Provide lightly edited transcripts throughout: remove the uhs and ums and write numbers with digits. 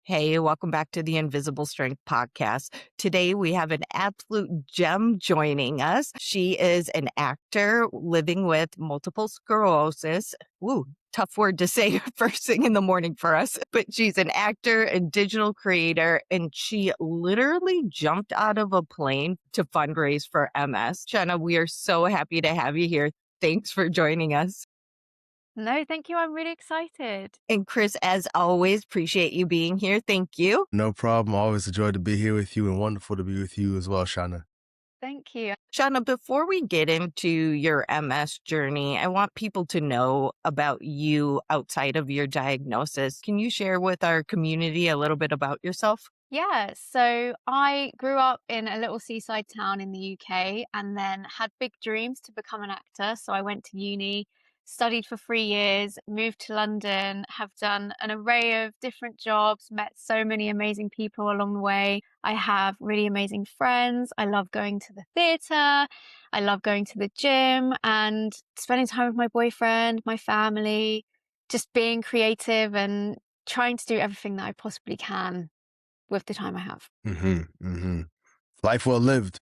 Hey, welcome back to the Invisible Strength podcast. Today we have an absolute gem joining us. She is an actor living with multiple sclerosis. Ooh, tough word to say first thing in the morning for us, but she's an actor and digital creator, and she literally jumped out of a plane to fundraise for MS. Siana, we are so happy to have you here. Thanks for joining us. No, thank you. I'm really excited. And Chris, as always, appreciate you being here. Thank you. No problem. Always a joy to be here with you and wonderful to be with you as well, Shauna. Thank you. Shauna, before we get into your MS journey, I want people to know about you outside of your diagnosis. Can you share with our community a little bit about yourself? Yeah, so I grew up in a little seaside town in the UK and then had big dreams to become an actor. So I went to uni, studied for 3 years, moved to London, have done an array of different jobs, met so many amazing people along the way. I have really amazing friends. I love going to the theatre. I love going to the gym and spending time with my boyfriend, my family, just being creative and trying to do everything that I possibly can with the time I have. Life well lived,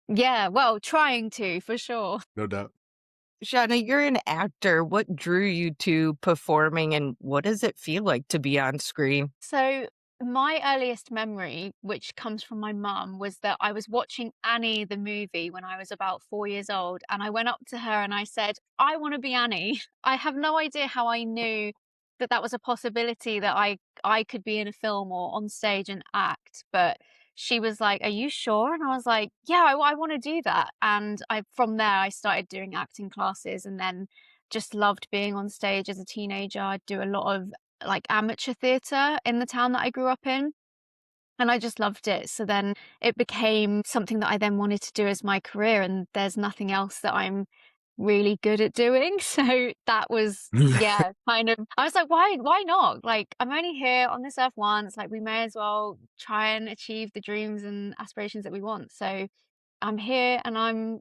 Yeah, well, trying to, for sure. no doubt. Shauna, you're an actor. What drew you to performing, and what does it feel like to be on screen? So, my earliest memory, which comes from my mum, was that I was watching Annie the movie when I was about 4 years old. And I went up to her and I said, I want to be Annie. I have no idea how I knew that that was a possibility that I could be in a film or on stage and act. But she was like, are you sure? And I was like, yeah, I want to do that. And from there, I started doing acting classes and then just loved being on stage as a teenager. I'd do a lot of like amateur theatre in the town that I grew up in. And I just loved it. So then it became something that I then wanted to do as my career. And there's nothing else that I'm really good at doing. So that was, yeah, kind of, I was like, why not? Like, I'm only here on this earth once. Like, we may as well try and achieve the dreams and aspirations that we want. So I'm here and I'm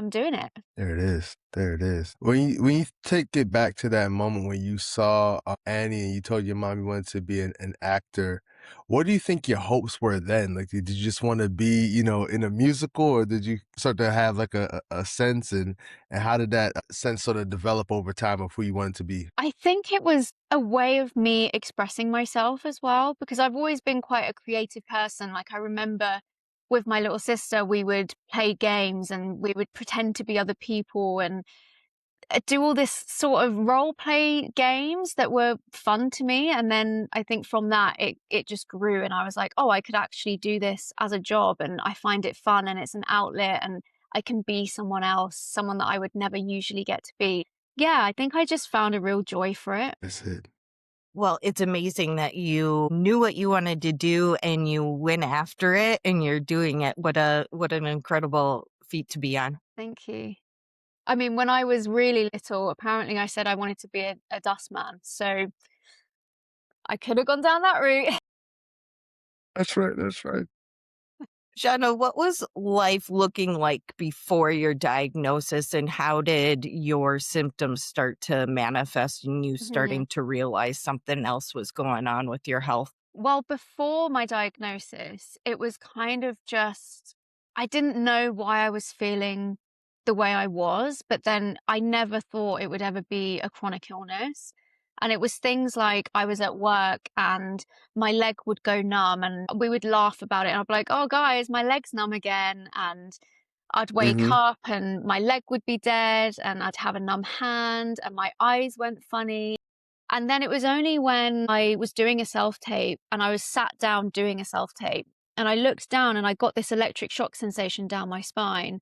doing it. There it is. There it is. When you take it back to that moment when you saw Annie and you told your mom you wanted to be an actor, what do you think your hopes were then? Like, did you just want to be, in a musical, or did you start to have like a sense, and how did that sense sort of develop over time of who you wanted to be? I think it was a way of me expressing myself as well, because I've always been quite a creative person. Like, I remember with my little sister, we would play games and we would pretend to be other people and do all this sort of role play games that were fun to me. And then I think from that, it just grew. And I was like, oh, I could actually do this as a job. And I find it fun and it's an outlet and I can be someone else, someone that I would never usually get to be. Yeah, I think I just found a real joy for it. That's it. Well, it's amazing that you knew what you wanted to do and you went after it and you're doing it. What an incredible feat to be on. Thank you. I mean, when I was really little, apparently I said I wanted to be a dustman. So I could have gone down that route. That's right. That's right. Shauna, what was life looking like before your diagnosis, and how did your symptoms start to manifest and you Mhm. starting to realize something else was going on with your health? Well, before my diagnosis, it was kind of just, I didn't know why I was feeling the way I was, but then I never thought it would ever be a chronic illness. And it was things like I was at work and my leg would go numb and we would laugh about it. And I'd be like, oh, guys, my leg's numb again. And I'd wake Mm-hmm. up and my leg would be dead and I'd have a numb hand and my eyes went funny. And then it was only when I was doing a self tape and I was sat down doing a self tape and I looked down and I got this electric shock sensation down my spine.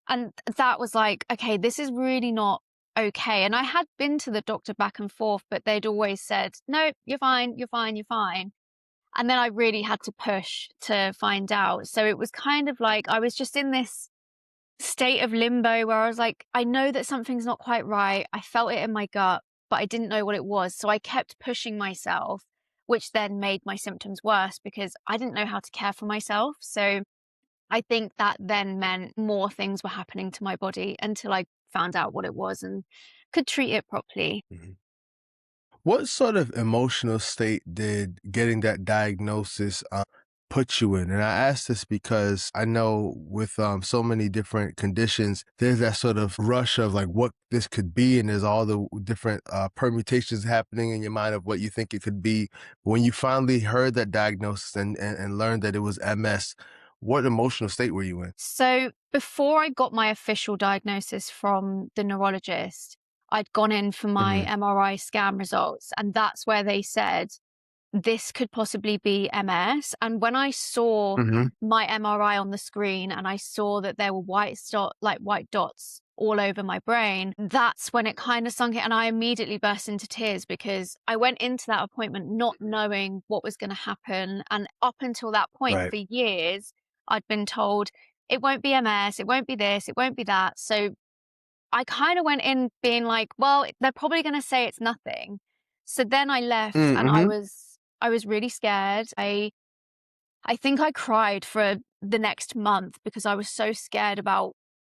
And that was like, okay, this is really not okay. And I had been to the doctor back and forth, but they'd always said, no, you're fine, you're fine, you're fine. And then I really had to push to find out. So it was kind of like I was just in this state of limbo where I was like, I know that something's not quite right. I felt it in my gut, but I didn't know what it was. So I kept pushing myself, which then made my symptoms worse because I didn't know how to care for myself. So I think that then meant more things were happening to my body until I found out what it was and could treat it properly. What sort of emotional state did getting that diagnosis put you in? And I ask this because I know with so many different conditions, there's that sort of rush of like what this could be, and there's all the different permutations happening in your mind of what you think it could be. When you finally heard that diagnosis and learned that it was MS, what emotional state were you in? So before I got my official diagnosis from the neurologist, I'd gone in for my Hmm. MRI scan results, and that's where they said this could possibly be MS. And when I saw Hmm. my MRI on the screen and I saw that there were white dots all over my brain, that's when it kind of sunk in. And I immediately burst into tears because I went into that appointment not knowing what was going to happen. And up until that point, Right. for years, I'd been told it won't be MS, it won't be this, it won't be that. So I kind of went in being like, well, they're probably going to say it's nothing. So then I left and I Mm-hmm. was really scared. I think I cried for the next month because I was so scared about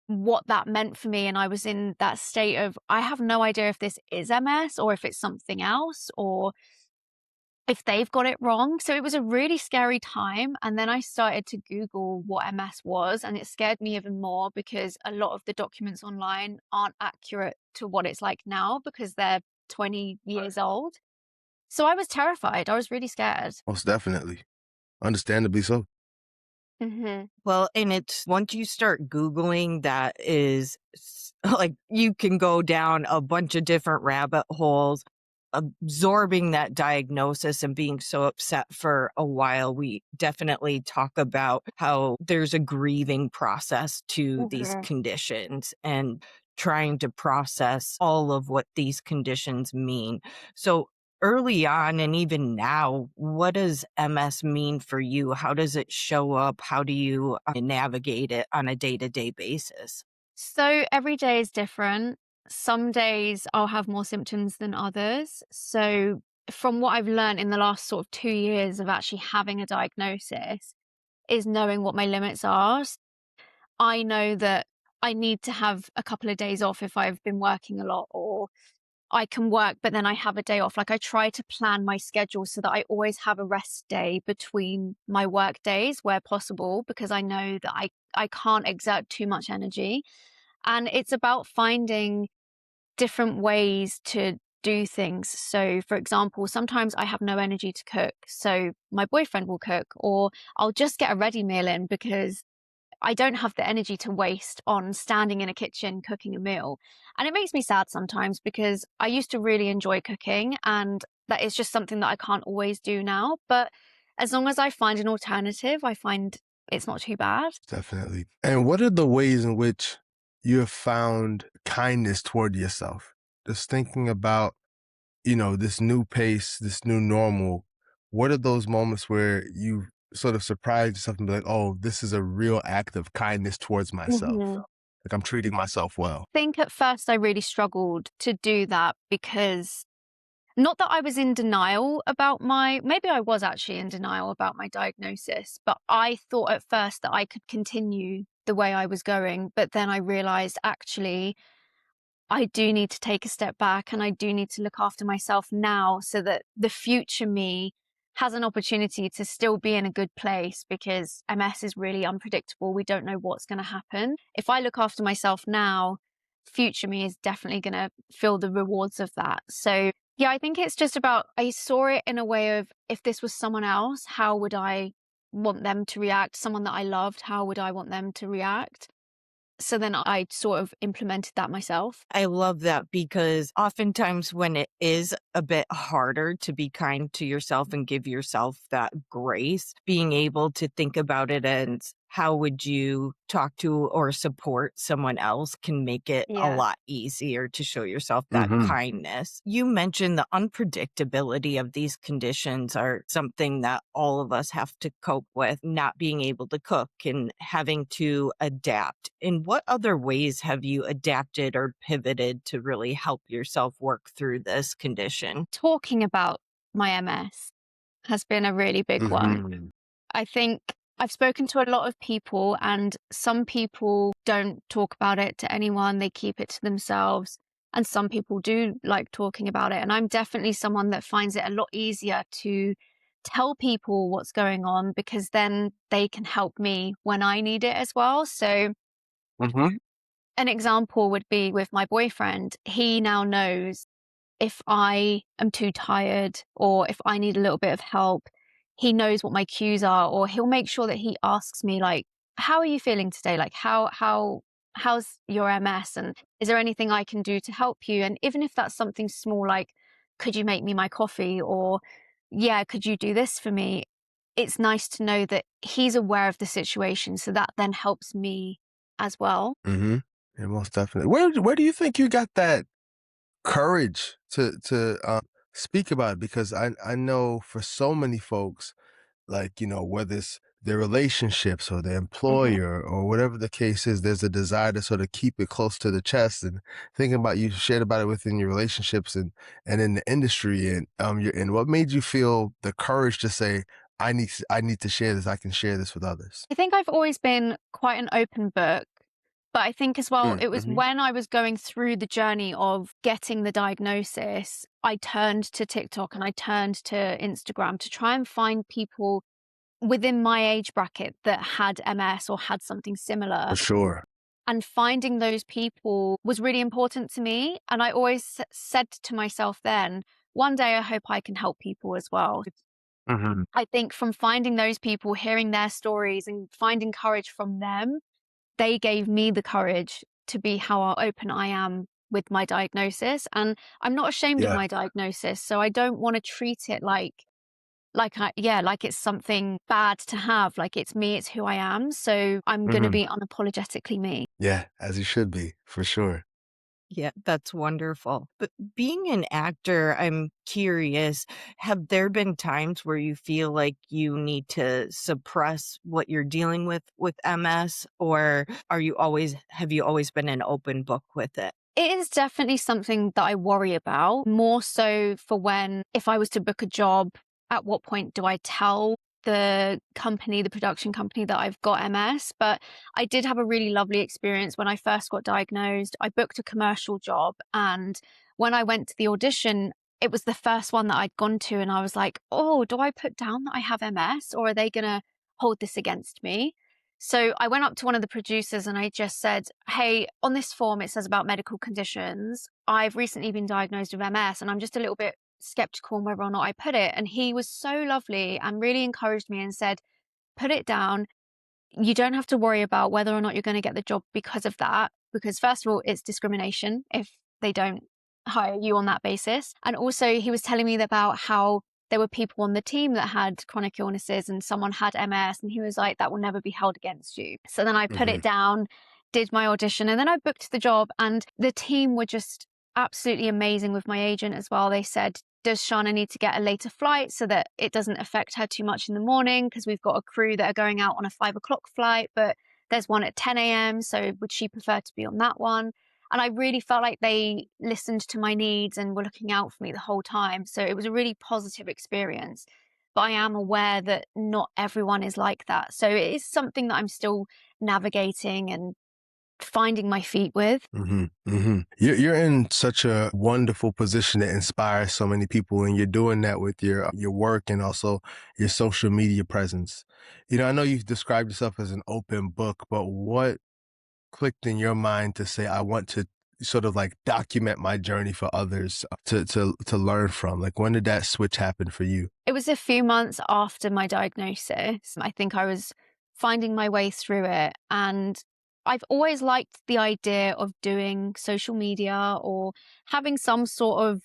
what that meant for me, and I was in that state of I have no idea if this is MS or if it's something else or if they've got it wrong. So it was a really scary time. And then I started to Google what MS was, and it scared me even more because a lot of the documents online aren't accurate to what it's like now because they're 20 years old. So I was terrified. I was really scared. Most definitely. Understandably so. Hmm. Well, and it's once you start Googling, that is like you can go down a bunch of different rabbit holes, absorbing that diagnosis and being so upset for a while. We definitely talk about how there's a grieving process to these Hmm. conditions and trying to process all of what these conditions mean. So, early on and even now, what does MS mean for you? How does it show up? How do you navigate it on a day-to-day basis? So every day is different. Some days I'll have more symptoms than others. So, from what I've learned in the last sort of 2 years of actually having a diagnosis, is knowing what my limits are. I know that I need to have a couple of days off if I've been working a lot, or I can work, but then I have a day off. Like I try to plan my schedule so that I always have a rest day between my work days where possible, because I know that I can't exert too much energy. And it's about finding different ways to do things. So, for example, sometimes I have no energy to cook. So, my boyfriend will cook, or I'll just get a ready meal in because I don't have the energy to waste on standing in a kitchen cooking a meal. And it makes me sad sometimes because I used to really enjoy cooking, and that is just something that I can't always do now. But as long as I find an alternative, I find it's not too bad. Definitely. And what are the ways in which you have found kindness toward yourself? Just thinking about, this new pace, this new normal. What are those moments where you sort of surprise yourself and be like, oh, this is a real act of kindness towards myself? Mhm. Like I'm treating myself well. Think at first I really struggled to do that because not that I was in denial about maybe I was actually in denial about my diagnosis, but I thought at first that I could continue the way I was going. But then I realized actually I do need to take a step back and I do need to look after myself now so that the future me has an opportunity to still be in a good place because MS is really unpredictable. We don't know what's going to happen. If I look after myself now, future me is definitely going to feel the rewards of that. So, yeah, I think it's just about I saw it in a way of if this was someone else, how would I want them to react? Someone that I loved, how would I want them to react? So then I sort of implemented that myself. I love that because oftentimes when it is a bit harder to be kind to yourself and give yourself that grace, being able to think about it and how would you talk to or support someone else can make it a Yeah. lot easier to show yourself that Hmm. kindness. You mentioned the unpredictability of these conditions are something that all of us have to cope with, not being able to cook and having to adapt. In what other ways have you adapted or pivoted to really help yourself work through this condition? Talking about my MS has been a really big one. Hmm. I think I've spoken to a lot of people, and some people don't talk about it to anyone, they keep it to themselves. And some people do like talking about it. And I'm definitely someone that finds it a lot easier to tell people what's going on, because then they can help me when I need it as well. So Mhm. an example would be with my boyfriend. He now knows if I am too tired or if I need a little bit of help. He knows what my cues are, or he'll make sure that he asks me, like, how are you feeling today? Like, how's your MS, and is there anything I can do to help you? And even if that's something small, like, could you make me my coffee, or yeah, could you do this for me? It's nice to know that he's aware of the situation, so that then helps me as well. Mhm. Yeah, most definitely. Where do you think you got that courage to speak about it? Because I know for so many folks, like, whether it's their relationships or their Mhm. employer or whatever the case is, there's a desire to sort of keep it close to the chest. And thinking about, you shared about it within your relationships and in the industry, and what made you feel the courage to say, I need to share this. I can share this with others. I think I've always been quite an open book, but I think as well, it was Mm-hmm. when I was going through the journey of getting the diagnosis, I turned to TikTok and I turned to Instagram to try and find people within my age bracket that had MS or had something similar. For sure. And finding those people was really important to me. And I always said to myself then, one day I hope I can help people as well. Mm-hmm. I think from finding those people, hearing their stories and finding courage from them, they gave me the courage to be how open I am with my diagnosis. And I'm not ashamed of Yeah. my diagnosis. So I don't want to treat it like it's something bad to have. Like, it's me, it's who I am. So I'm going to Mm-hmm. be unapologetically me. Yeah, as you should be, for sure. Yeah, that's wonderful. But being an actor, I'm curious, have there been times where you feel like you need to suppress what you're dealing with MS, or have you always been an open book with it? It is definitely something that I worry about, more so for when, if I was to book a job, at what point do I tell the production company, that I've got MS? But I did have a really lovely experience when I first got diagnosed. I booked a commercial job, and when I went to the audition, it was the first one that I'd gone to, and I was like, oh, do I put down that I have MS, or are they going to hold this against me? So I went up to one of the producers and I just said, hey, on this form, it says about medical conditions. I've recently been diagnosed with MS and I'm just a little bit skeptical on whether or not I put it. And he was so lovely and really encouraged me and said, put it down. You don't have to worry about whether or not you're going to get the job because of that. Because, first of all, it's discrimination if they don't hire you on that basis. And also, he was telling me about how there were people on the team that had chronic illnesses and someone had MS. And he was like, that will never be held against you. So then I put Mm-hmm. it down, did my audition, and then I booked the job. And the team were just absolutely amazing with my agent as well. They said, does Siana need to get a later flight so that it doesn't affect her too much in the morning? Because we've got a crew that are going out on a 5 o'clock flight, but there's one at 10 a.m. So would she prefer to be on that one? And I really felt like they listened to my needs and were looking out for me the whole time. So it was a really positive experience. But I am aware that not everyone is like that. So it is something that I'm still navigating and finding my feet with. Mm-hmm. Mm-hmm. You're in such a wonderful position to inspire so many people, and you're doing that with your work and also your social media presence. I know you've described yourself as an open book, but what clicked in your mind to say, I want to sort of like document my journey for others to learn from? Like, when did that switch happen for you? It was a few months after my diagnosis. I think I was finding my way through it. And I've always liked the idea of doing social media or having some sort of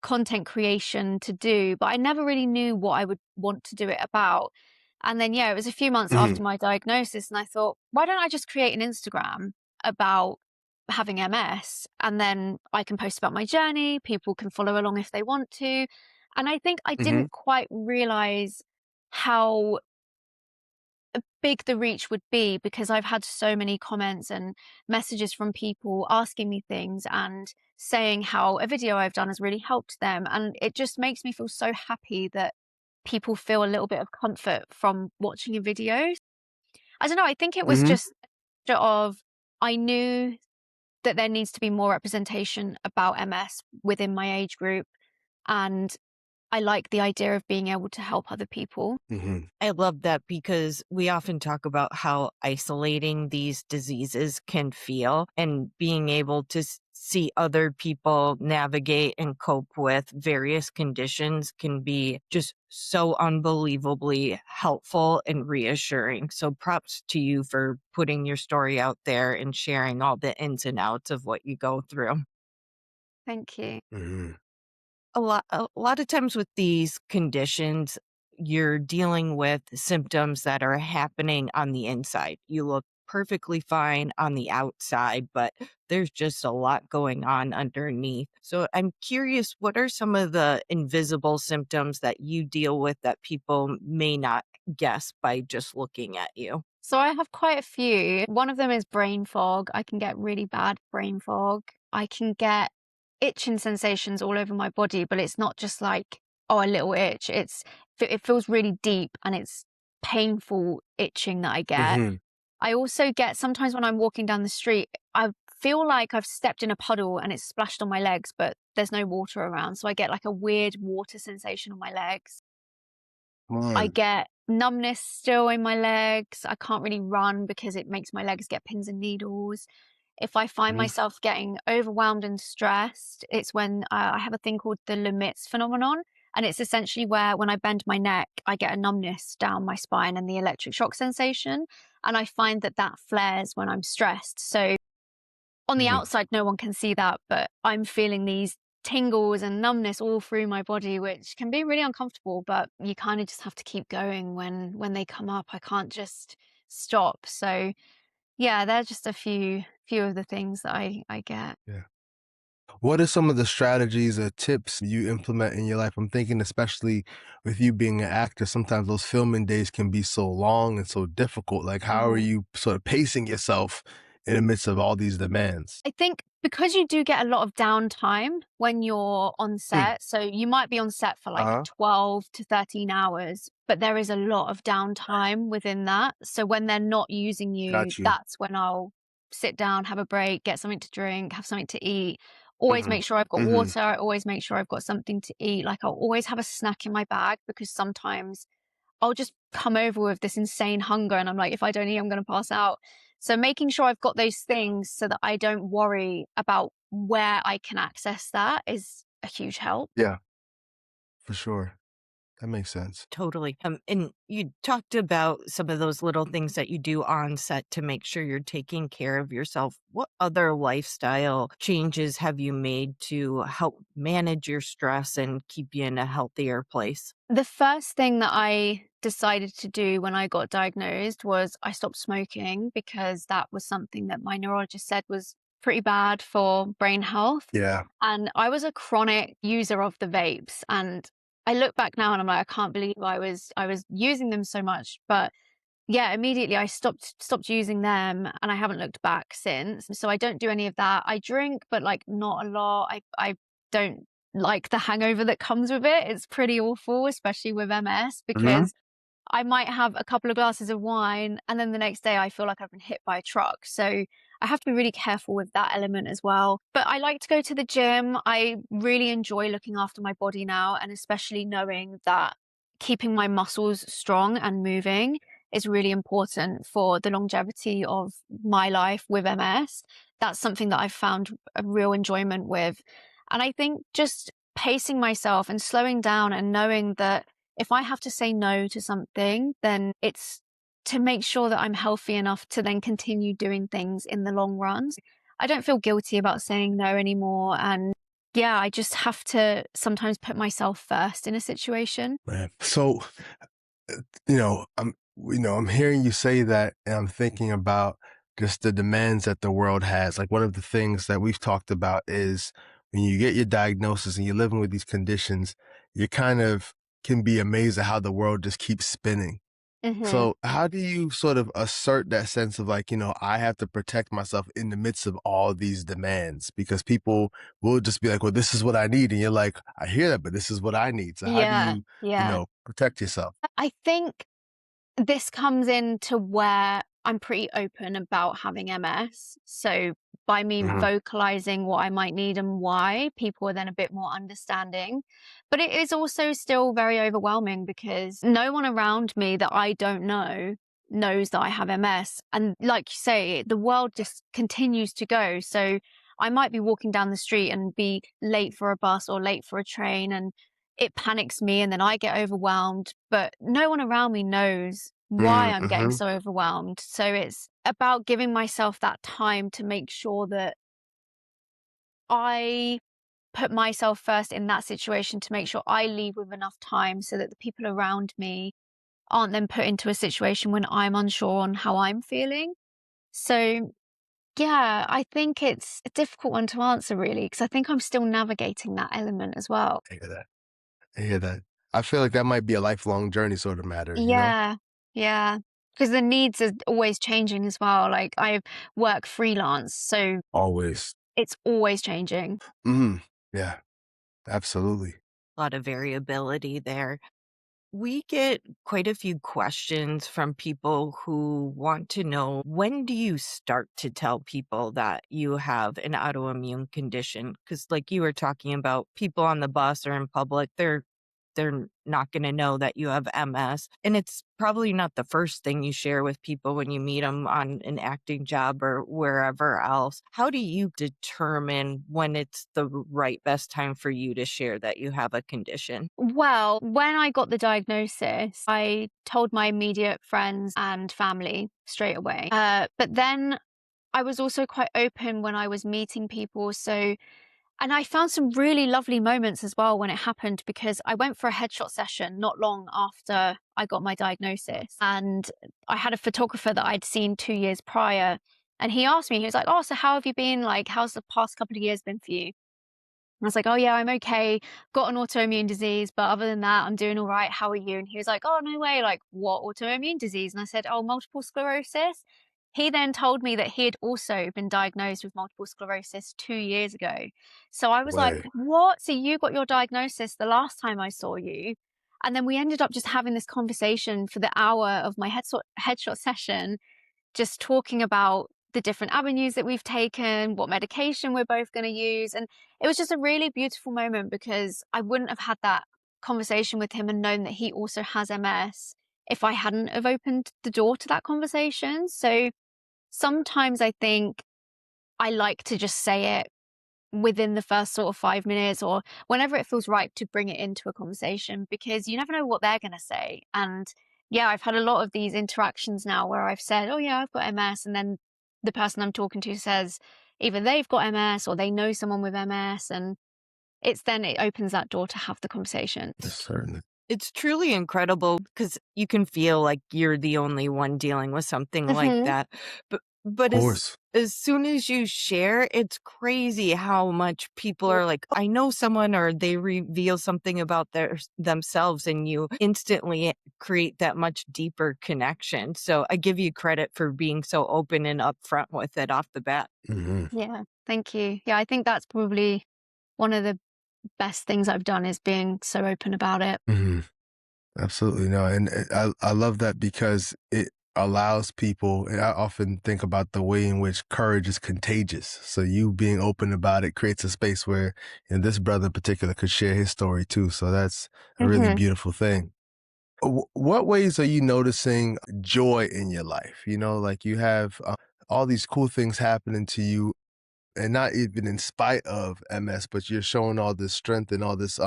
content creation to do, but I never really knew what I would want to do it about. And then, yeah, it was a few months Mhm. after my diagnosis, and I thought, why don't I just create an Instagram about having MS? And then I can post about my journey. People can follow along if they want to. And I think I Mhm. didn't quite realize how big the reach would be, because I've had so many comments and messages from people asking me things and saying how a video I've done has really helped them. And it just makes me feel so happy that people feel a little bit of comfort from watching a video. I don't know. I think it was Mhm. just a mixture of, I knew that there needs to be more representation about MS within my age group. And I like the idea of being able to help other people. I love that because we often talk about how isolating these diseases can feel, and being able to see other people navigate and cope with various conditions can be just so unbelievably helpful and reassuring. So props to you for putting your story out there and sharing all the ins and outs of what you go through. Thank you. A lot of times with these conditions, you're dealing with symptoms that are happening on the inside. You look perfectly fine on the outside, but there's just a lot going on underneath. So I'm curious, what are some of the invisible symptoms that you deal with that people may not guess by just looking at you? So I have quite a few. One of them is brain fog. I can get really bad brain fog. I can get itching sensations all over my body, but it's not just like, oh, a little itch. It feels really deep, and it's painful itching that I get. I also get, sometimes when I'm walking down the street, I feel like I've stepped in a puddle and it's splashed on my legs, but there's no water around. So I get like a weird water sensation on my legs. I get numbness still in my legs. I can't really run because it makes my legs get pins and needles. If I find myself getting overwhelmed and stressed, it's when I have a thing called the Lemitz phenomenon. And it's essentially where when I bend my neck, I get a numbness down my spine and the electric shock sensation. And I find that that flares when I'm stressed. So on the outside, no one can see that, but I'm feeling these tingles and numbness all through my body, which can be really uncomfortable, but you kind of just have to keep going when they come up. I can't just stop. So yeah, they're just a few of the things that I get. Yeah. What are some of the strategies or tips you implement in your life? I'm thinking especially with you being an actor, sometimes those filming days can be so long and so difficult. Like, how are you sort of pacing yourself in the midst of all these demands? I think because you do get a lot of downtime when you're on set, so you might be on set for like 12 to 13 hours, but there is a lot of downtime within that. So when they're not using you, Got you. that's when I'll sit down, have a break, get something to drink, have something to eat. Always make sure I've got water. I always make sure I've got something to eat. Like, I'll always have a snack in my bag, because sometimes I'll just come over with this insane hunger and I'm like, if I don't eat, I'm going to pass out. So making sure I've got those things so that I don't worry about where I can access that is a huge help. Yeah, for sure. That makes sense. Totally. And you talked about some of those little things that you do on set to make sure you're taking care of yourself. What other lifestyle changes have you made to help manage your stress and keep you in a healthier place? The first thing that I decided to do when I got diagnosed was I stopped smoking, because that was something that my neurologist said was pretty bad for brain health. Yeah. And I was a chronic user of the vapes, and I look back now and I'm like, I can't believe I was using them so much. But yeah, immediately I stopped using them, and I haven't looked back since. So I don't do any of that. I drink, but like not a lot. I don't like the hangover that comes with it. It's pretty awful, especially with MS, because I might have a couple of glasses of wine and then the next day I feel like I've been hit by a truck. So I have to be really careful with that element as well. But I like to go to the gym. I really enjoy looking after my body now, and especially knowing that keeping my muscles strong and moving is really important for the longevity of my life with MS. That's something that I've found a real enjoyment with. And I think just pacing myself and slowing down and knowing that if I have to say no to something, then it's to make sure that I'm healthy enough to then continue doing things in the long run. I don't feel guilty about saying no anymore. And yeah, I just have to sometimes put myself first in a situation. Man. So, I'm hearing you say that, and I'm thinking about just the demands that the world has. Like, one of the things that we've talked about is when you get your diagnosis and you're living with these conditions, you kind of can be amazed at how the world just keeps spinning. So how do you sort of assert that sense of like, I have to protect myself in the midst of all these demands? Because people will just be like, well, this is what I need. And you're like, I hear that, but this is what I need. So how do you, protect yourself? I think this comes into where I'm pretty open about having MS. So by me Mhm. vocalizing what I might need and why, people are then a bit more understanding. But it is also still very overwhelming because no one around me that I don't know knows that I have MS. And like you say, the world just continues to go. So I might be walking down the street and be late for a bus or late for a train, and it panics me and then I get overwhelmed, but no one around me knows why I'm getting Mhm. so overwhelmed. So it's about giving myself that time to make sure that I put myself first in that situation, to make sure I leave with enough time so that the people around me aren't then put into a situation when I'm unsure on how I'm feeling. So yeah, I think it's a difficult one to answer really, because I think I'm still navigating that element as well. I hear that. I hear that. I feel like that might be a lifelong journey sort of matter, you know? Yeah, yeah. Because the needs are always changing as well. Like I work freelance, so Always. it's always changing. Mhm. Yeah, absolutely. A lot of variability there. We get quite a few questions from people who want to know, when do you start to tell people that you have an autoimmune condition? Because, like you were talking about, people on the bus or in public, they're not going to know that you have MS. And it's probably not the first thing you share with people when you meet them on an acting job or wherever else. How do you determine when it's the right best time for you to share that you have a condition? Well, when I got the diagnosis, I told my immediate friends and family straight away. But then I was also quite open when I was meeting people. So and I found some really lovely moments as well when it happened, because I went for a headshot session not long after I got my diagnosis. And I had a photographer that I'd seen 2 years prior. And he asked me, he was like, "Oh, so how have you been? Like, how's the past couple of years been for you?" I was like, "Oh, yeah, I'm okay. Got an autoimmune disease, but other than that, I'm doing all right. How are you?" And he was like, "Oh, no way. Like, what autoimmune disease?" And I said, "Oh, multiple sclerosis." He then told me that he had also been diagnosed with multiple sclerosis 2 years ago. So I was like, Way. "What? So you got your diagnosis the last time I saw you?" And then we ended up just having this conversation for the hour of my headshot session, just talking about the different avenues that we've taken, what medication we're both going to use. And it was just a really beautiful moment, because I wouldn't have had that conversation with him and known that he also has MS if I hadn't have opened the door to that conversation. So sometimes I think I like to just say it within the first sort of 5 minutes, or whenever it feels right to bring it into a conversation, because you never know what they're going to say. And yeah, I've had a lot of these interactions now where I've said, "Oh, yeah, I've got MS." And then the person I'm talking to says either they've got MS or they know someone with MS. And it opens that door to have the conversation. Certainly. It's truly incredible because you can feel like you're the only one dealing with something like Hmm. that. But Of course. as soon as you share, it's crazy how much people are like, I know someone, or they reveal something about themselves, and you instantly create that much deeper connection. So I give you credit for being so open and upfront with it off the bat. Mhm. Yeah, thank you. Yeah, I think that's probably one of the best things I've done, is being so open about it. Mhm. Absolutely. No, and I love that because it allows people, and I often think about the way in which courage is contagious. So you being open about it creates a space where, this brother in particular could share his story too. So that's a really Hmm. beautiful thing. What ways are you noticing joy in your life? Like you have all these cool things happening to you, and not even in spite of MS, but you're showing all this strength and all this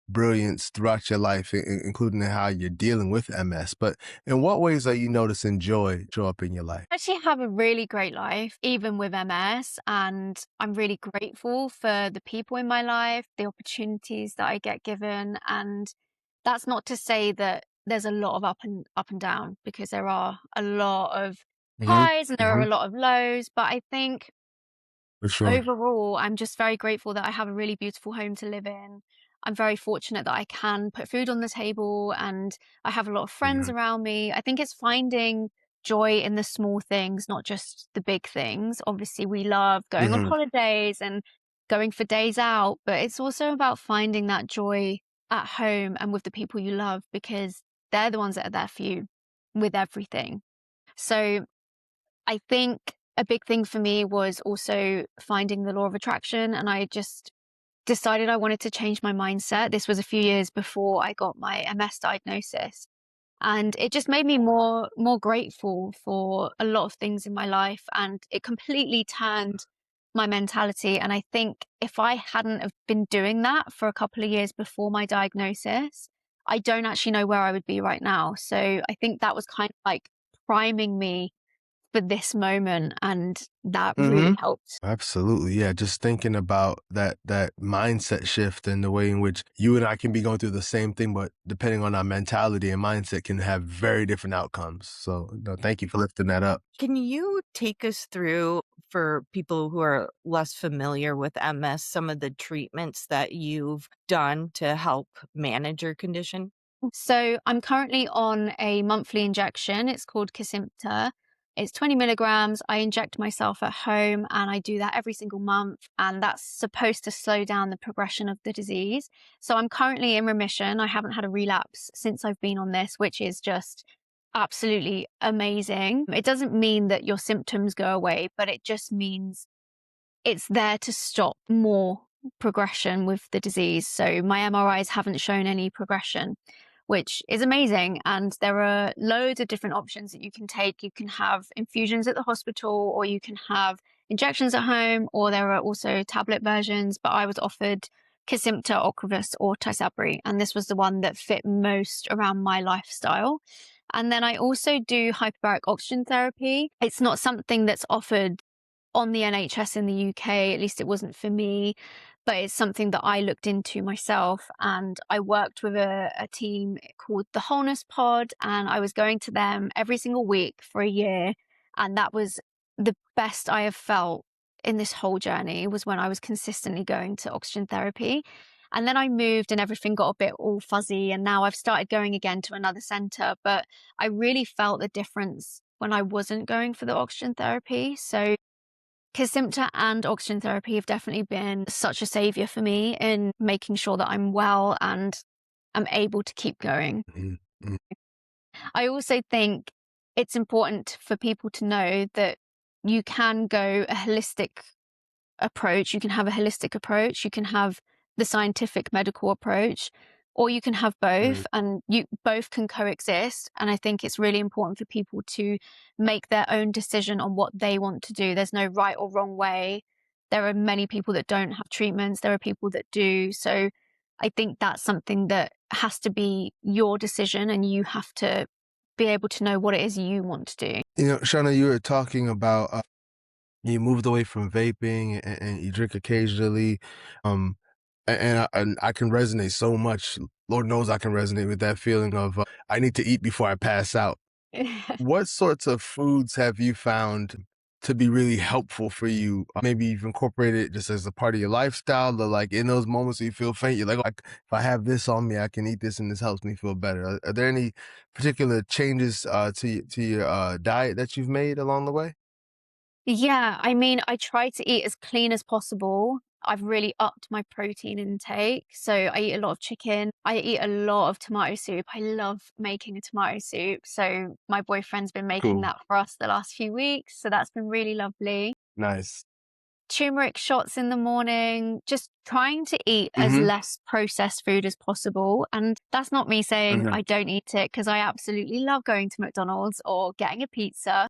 brilliance throughout your life, including in how you're dealing with MS. But in what ways are you noticing joy show up in your life? I actually have a really great life, even with MS, and I'm really grateful for the people in my life, the opportunities that I get given. And that's not to say that there's a lot of up and down, because there are a lot of Hmm. highs and there are Hmm. a lot of lows. But I think For sure. overall, I'm just very grateful that I have a really beautiful home to live in. I'm very fortunate that I can put food on the table, and I have a lot of friends Hmm. around me. I think it's finding joy in the small things, not just the big things. Obviously, we love going on Hmm. holidays and going for days out, but it's also about finding that joy at home and with the people you love, because they're the ones that are there for you with everything. So I think a big thing for me was also finding the law of attraction, and I just decided I wanted to change my mindset. This was a few years before I got my MS diagnosis. And it just made me more grateful for a lot of things in my life, and it completely turned my mentality. And I think if I hadn't have been doing that for a couple of years before my diagnosis, I don't actually know where I would be right now. So I think that was kind of like priming me for this moment, and that really Mhm. helped. Absolutely. Yeah, just thinking about that mindset shift and the way in which you and I can be going through the same thing, but depending on our mentality and mindset can have very different outcomes. So, no, thank you for lifting that up. Can you take us through, for people who are less familiar with MS, some of the treatments that you've done to help manage your condition? So I'm currently on a monthly injection. It's called Kesimpta. It's 20 milligrams. I inject myself at home and I do that every single month. And that's supposed to slow down the progression of the disease. So I'm currently in remission. I haven't had a relapse since I've been on this, which is just absolutely amazing. It doesn't mean that your symptoms go away, but it just means it's there to stop more progression with the disease. So my MRIs haven't shown any progression, which is amazing. And there are loads of different options that you can take. You can have infusions at the hospital, or you can have injections at home, or there are also tablet versions. But I was offered Kesimpta, Ocrevus, or Tysabri, and this was the one that fit most around my lifestyle. And then I also do hyperbaric oxygen therapy. It's not something that's offered on the NHS in the UK, at least it wasn't for me, but it's something that I looked into myself. And I worked with a team called the Wholeness Pod, and I was going to them every single week for a year. And that was the best I have felt in this whole journey, was when I was consistently going to oxygen therapy. And then I moved and everything got a bit all fuzzy. And now I've started going again to another center, but I really felt the difference when I wasn't going for the oxygen therapy. So Kesimpta and oxygen therapy have definitely been such a savior for me in making sure that I'm well and I'm able to keep going. Mhm, mhm. I also think it's important for people to know that you can go a holistic approach. You can have a holistic approach. You can have the scientific medical approach, or you can have Right. both, and you both can coexist. And I think it's really important for people to make their own decision on what they want to do. There's no right or wrong way. There are many people that don't have treatments. There are people that do. So I think that's something that has to be your decision, and you have to be able to know what it is you want to do. You know, Shauna, you were talking about you moved away from vaping and you drink occasionally. Um, and I can resonate so much. Lord knows I can resonate with that feeling of I need to eat before I pass out. What sorts of foods have you found to be really helpful for you? Maybe you've incorporated it just as a part of your lifestyle, or like in those moments where you feel faint, you're like, if I have this on me, I can eat this and this helps me feel better. Are there any particular changes to your diet that you've made along the way? Yeah, I mean, I try to eat as clean as possible. I've really upped my protein intake. So I eat a lot of chicken. I eat a lot of tomato soup. I love making a tomato soup. So my boyfriend's been making Cool. that for us the last few weeks. So that's been really lovely. Nice. Turmeric shots in the morning, just trying to eat as Mm-hmm. less processed food as possible. And that's not me saying Mm-hmm. I don't eat it, because I absolutely love going to McDonald's or getting a pizza.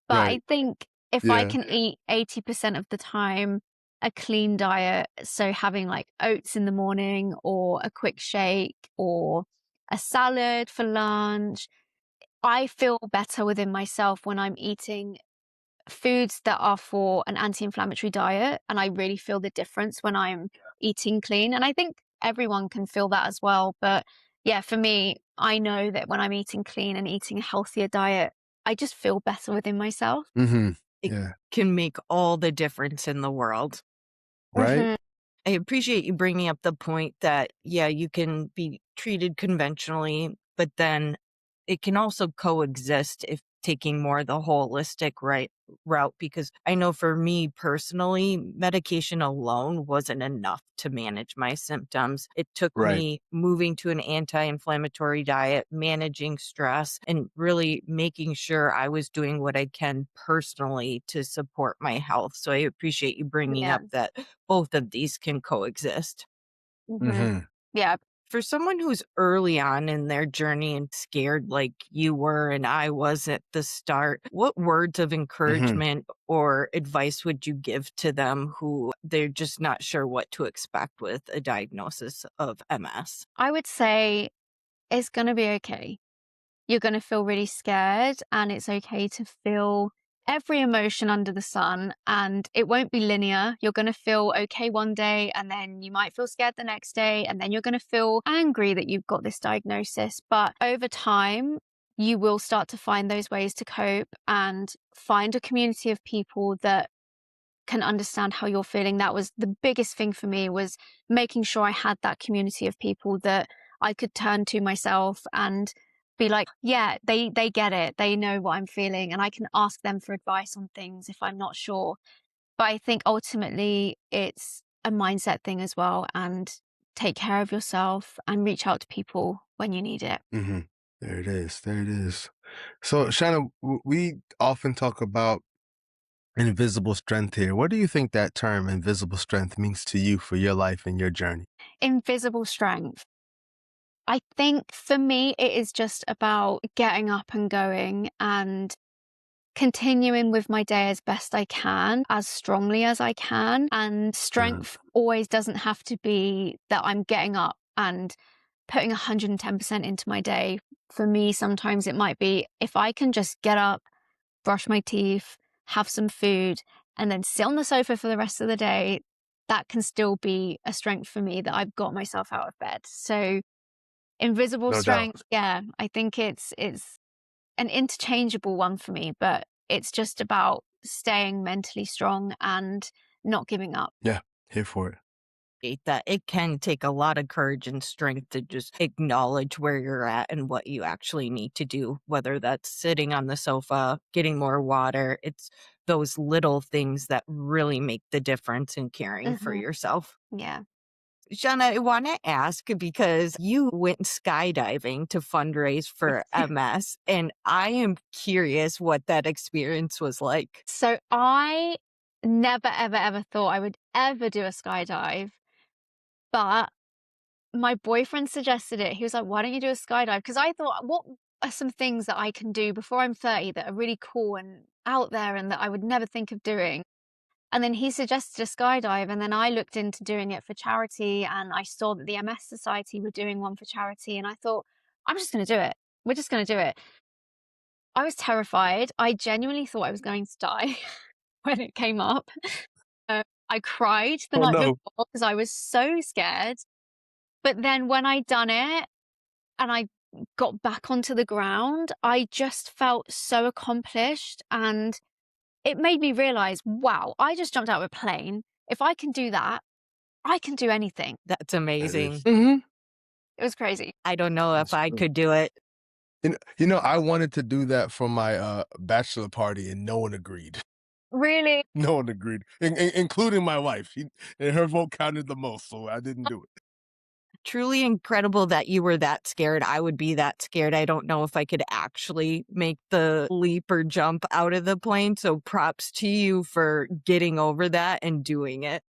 But I Right. think if I Yeah. can eat 80% of the time a clean diet, so having like oats in the morning or a quick shake or a salad for lunch, I feel better within myself when I'm eating foods that are for an anti-inflammatory diet. And I really feel the difference when I'm eating clean. And I think everyone can feel that as well. But yeah, for me, I know that when I'm eating clean and eating a healthier diet, I just feel better within myself. Mm-hmm. It Yeah. can make all the difference in the world. Right. Mhm. I appreciate you bringing up the point that, yeah, you can be treated conventionally, but then it can also coexist if taking more the holistic route, because I know for me personally, medication alone wasn't enough to manage my symptoms. It took Right. me moving to an anti-inflammatory diet, managing stress, and really making sure I was doing what I can personally to support my health. So I appreciate you bringing Yeah. up that both of these can coexist. Hmm. Hmm. Yeah. For someone who's early on in their journey and scared like you were and I was at the start, what words of Hmm. encouragement or advice would you give to them who they're just not sure what to expect with a diagnosis of MS? I would say it's going to be okay. You're going to feel really scared, and it's okay to feel every emotion under the sun, and it won't be linear. You're going to feel okay one day, and then you might feel scared the next day, and then you're going to feel angry that you've got this diagnosis. But over time, you will start to find those ways to cope and find a community of people that can understand how you're feeling. That was the biggest thing for me, was making sure I had that community of people that I could turn to myself and be like, yeah, they get it. They know what I'm feeling, and I can ask them for advice on things if I'm not sure. But I think ultimately it's a mindset thing as well, and take care of yourself and reach out to people when you need it. Hmm. There it is. There it is. So, Shanna, we often talk about invisible strength here. What do you think that term invisible strength means to you for your life and your journey? Invisible strength. I think for me, it is just about getting up and going and continuing with my day as best I can, as strongly as I can. And Uh, strength always doesn't have to be that I'm getting up and putting 110% into my day. For me, sometimes it might be if I can just get up, brush my teeth, have some food, and then sit on the sofa for the rest of the day, that can still be a strength for me, that I've got myself out of bed. So invisible no doubt. strength, yeah, I think it's an interchangeable one for me, but it's just about staying mentally strong and not giving up. Yeah, here for it. That it can take a lot of courage and strength to just acknowledge where you're at and what you actually need to do, whether that's sitting on the sofa, getting more water. It's those little things that really make the difference in caring for Hmm. yourself. Yeah. Shauna, I want to ask because you went skydiving to fundraise for MS, and I am curious what that experience was like. So I never, ever, ever thought I would ever do a skydive, but my boyfriend suggested it. He was like, why don't you do a skydive? Because I thought, what are some things that I can do before I'm 30 that are really cool and out there and that I would never think of doing? And then he suggested a skydive, and then I looked into doing it for charity, and I saw that the MS Society were doing one for charity, and I thought, I'm just going to do it. We're just going to do it. I was terrified. I genuinely thought I was going to die when it came up. I cried the Oh night no. before because I was so scared. But then when I done it and I got back onto the ground, I just felt so accomplished, and it made me realize, wow, I just jumped out of a plane. If I can do that, I can do anything. That's That is. amazing. Hmm. It was crazy. I don't know if That's I true. could do it. I wanted to do that for my bachelor party, and no one agreed. Really? No one agreed, including my wife. And her vote counted the most, so I didn't do it. Truly incredible that you were that scared. I would be that scared. I don't know if I could actually make the leap or jump out of the plane. So props to you for getting over that and doing it.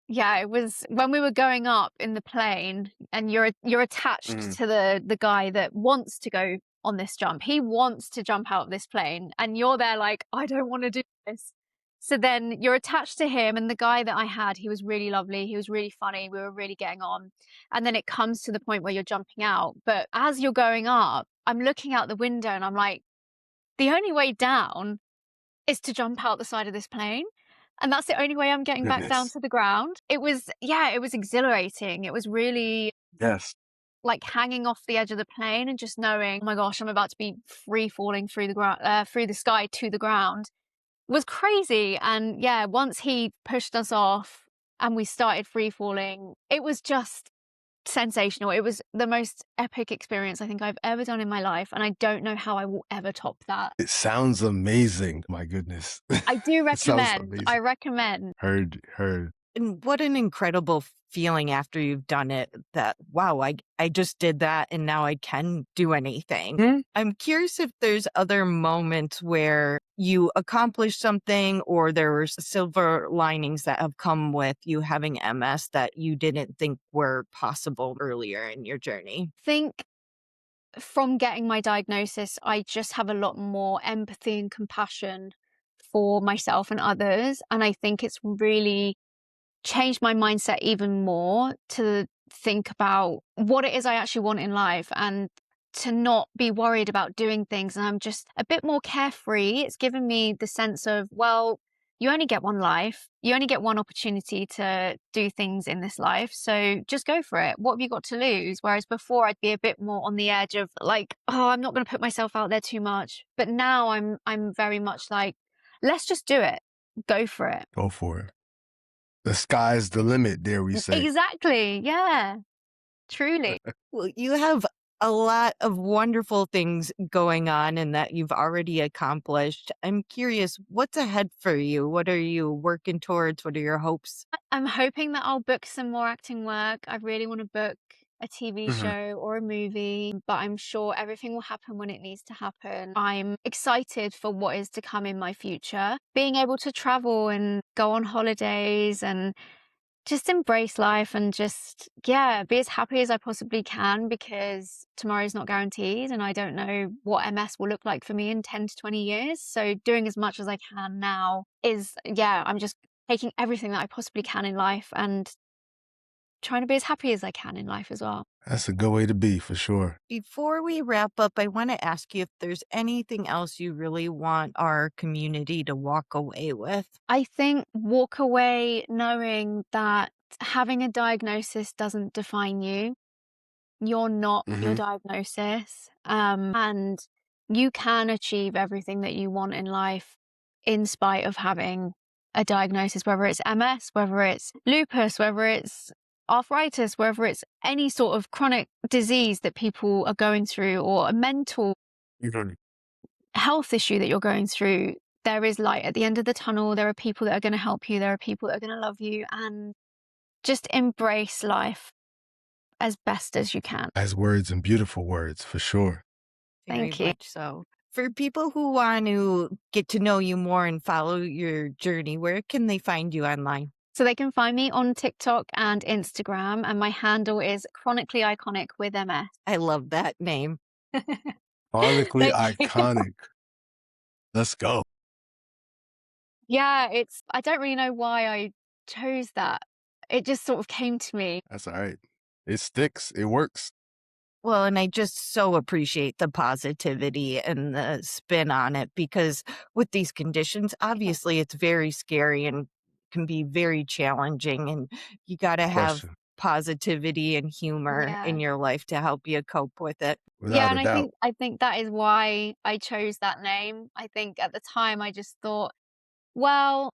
Yeah, it was when we were going up in the plane, and you're attached Mm. to the guy that wants to go on this jump. He wants to jump out of this plane, and you're there like, I don't want to do this. So then you're attached to him, and the guy that I had, he was really lovely. He was really funny. We were really getting on. And then it comes to the point where you're jumping out. But as you're going up, I'm looking out the window and I'm like, the only way down is to jump out the side of this plane. And that's the only way I'm getting back down Goodness. to the ground. It was, yeah, it was exhilarating. It was really Yes. like hanging off the edge of the plane and just knowing, oh my gosh, I'm about to be free falling through the ground, through the sky to the ground, was crazy. And yeah, once he pushed us off and we started free falling, it was just sensational. It was the most epic experience I think I've ever done in my life, and I don't know how I will ever top that. It sounds amazing. My goodness. I do It sounds recommend. I amazing. recommend. Heard. And what an incredible feeling after you've done it that, wow, I just did that and now I can do anything. Hmm? I'm curious if there's other moments where you accomplished something or there were silver linings that have come with you having MS that you didn't think were possible earlier in your journey. Think from getting my diagnosis, I just have a lot more empathy and compassion for myself and others. And I think it's really changed my mindset even more to think about what it is I actually want in life and to not be worried about doing things. And I'm just a bit more carefree. It's given me the sense of, well, you only get one life. You only get one opportunity to do things in this life. So just go for it. What have you got to lose? Whereas before I'd be a bit more on the edge of like, oh, I'm not going to put myself out there too much. But now I'm very much like, let's just do it. Go for it. Go for it. The sky's the limit, dare we say. Exactly. Yeah. Truly. Well, you have a lot of wonderful things going on and that you've already accomplished. I'm curious, what's ahead for you? What are you working towards? What are your hopes? I'm hoping that I'll book some more acting work. I really want to book a TV Mhm. show or a movie, but I'm sure everything will happen when it needs to happen. I'm excited for what is to come in my future. Being able to travel and go on holidays and just embrace life and just, yeah, be as happy as I possibly can because tomorrow's not guaranteed and I don't know what MS will look like for me in 10 to 20 years. So doing as much as I can now is, yeah, I'm just taking everything that I possibly can in life and trying to be as happy as I can in life as well. That's a good way to be, for sure. Before we wrap up, I want to ask you if there's anything else you really want our community to walk away with. I think walk away knowing that having a diagnosis doesn't define you. You're not your Mhm. diagnosis. And you can achieve everything that you want in life in spite of having a diagnosis, whether it's MS, whether it's lupus, whether it's arthritis, whether it's any sort of chronic disease that people are going through or a mental Mhm. health issue that you're going through. There is light at the end of the tunnel. There are people that are going to help you. There are people that are going to love you, and just embrace life as best as you can. As words and beautiful words, for sure. Very Thank you. much so. For people who want to get to know you more and follow your journey, where can they find you online? So they can find me on TikTok and Instagram, and my handle is chronically iconic with MS. I love that name. Chronically Thank you. iconic. Let's go. Yeah, I don't really know why I chose that. It just sort of came to me. That's all right. It sticks. It works. Well, and I just so appreciate the positivity and the spin on it because with these conditions, obviously it's very scary and can be very challenging. And you got to have Question. positivity and humor Yeah. in your life to help you cope with it. Yeah, Without and a doubt. I think that is why I chose that name. I think at the time I just thought, well,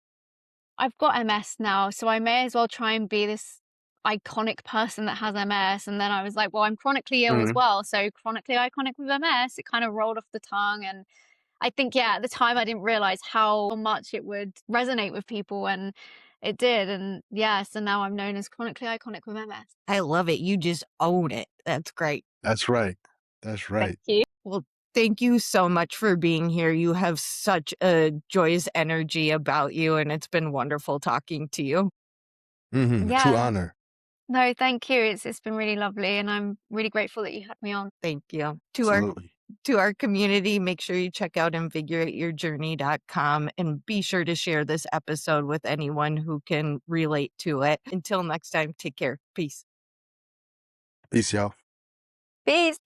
I've got MS now, so I may as well try and be this iconic person that has MS. And then I was like, well, I'm chronically ill as Mhm. well. So chronically iconic with MS, it kind of rolled off the tongue. And I think, yeah, at the time I didn't realize how much it would resonate with people. And it did. And yeah, so now I'm known as chronically iconic with MS. I love it. You just own it. That's great. That's right. That's right. Thank you. Well, thank you so much for being here. You have such a joyous energy about you, and it's been wonderful talking to you. Mhm. True Yeah. honor. No, thank you. It's been really lovely. And I'm really grateful that you had me on. Thank you. Absolutely. To our community, make sure you check out invigorateyourjourney.com and be sure to share this episode with anyone who can relate to it. Until next time, take care. Peace. Peace, y'all. Peace.